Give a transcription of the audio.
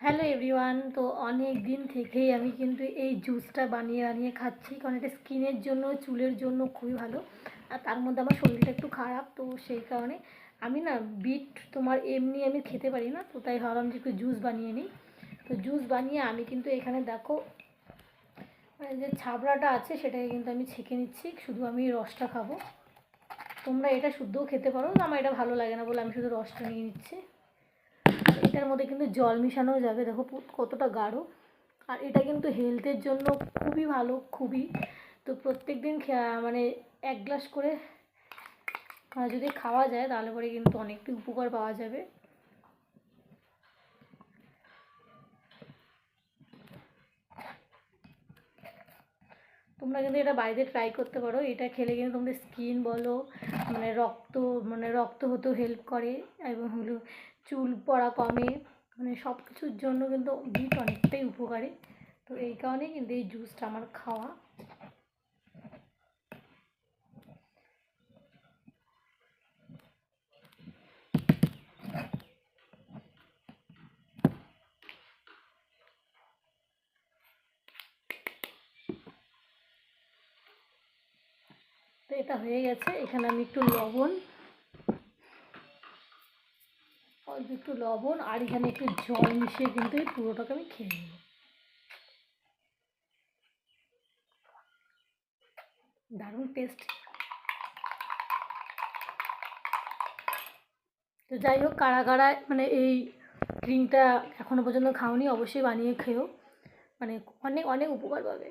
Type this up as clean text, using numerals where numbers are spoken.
Hello everyone. তো অনেক দিন থেকেই আমি কিন্তু এই জুসটা বানিয়ে বানিয়ে খাচ্ছি, কারণ এটা স্কিনের জন্য, চুলের জন্য খুবই ভালো। আর তার মধ্যে আমার শরীরটা একটু খারাপ, তো সেই কারণে আমি না বিট তোমার এমনি আমি খেতে পারি না, তো তাই ভাবলাম যে একটু জুস বানিয়ে নিই। তো জুস বানিয়ে আমি কিন্তু এখানে দেখো মানে যে ছাবড়াটা আছে সেটাকে কিন্তু আমি ছেঁকে নিচ্ছি, শুধু আমি রসটা খাবো। তোমরা এটা শুদ্ধও খেতে পারো, আমার এটা ভালো লাগে না বলে আমি শুধু রসটা নিয়ে নিচ্ছি। এটার মধ্যে কিন্তু জল মিশানো যাবে, দেখো কতটা গাঢ়। আর এটা কিন্তু হেলথের জন্য খুবই ভালো, খুবই। তো প্রত্যেক দিন মানে 1 গ্লাস করে যদি খাওয়া যায় তাহলে পরে কিন্তু অনেকটা উপকার পাওয়া যাবে। তোমরা কিন্তু এটা বাড়িতে ট্রাই করতে পারো। এটা খেলে কিন্তু তোমাদের স্কিন বলো, রক্ত হতেও হেল্প করে, এবং হলো চুল পড়া কমে, মানে সব কিছুর জন্য কিন্তু বিট অনেকটাই উপকারী। তো এই কারণেই কিন্তু এই জুসটা আমার খাওয়া। তো এটা হয়ে গেছে। এখানে আমি অল্প একটু লবণ আর এখানে একটু জল মিশিয়ে কিন্তু এই পুরোটাকে আমি খেয়ে নেব। দারুণ টেস্ট। তো যাই হোক, কারা কারা মানে এই ড্রিঙ্কটা এখনও পর্যন্ত খাওনি, অবশ্যই বানিয়ে খেও, মানে অনেক অনেক উপকার পাবে।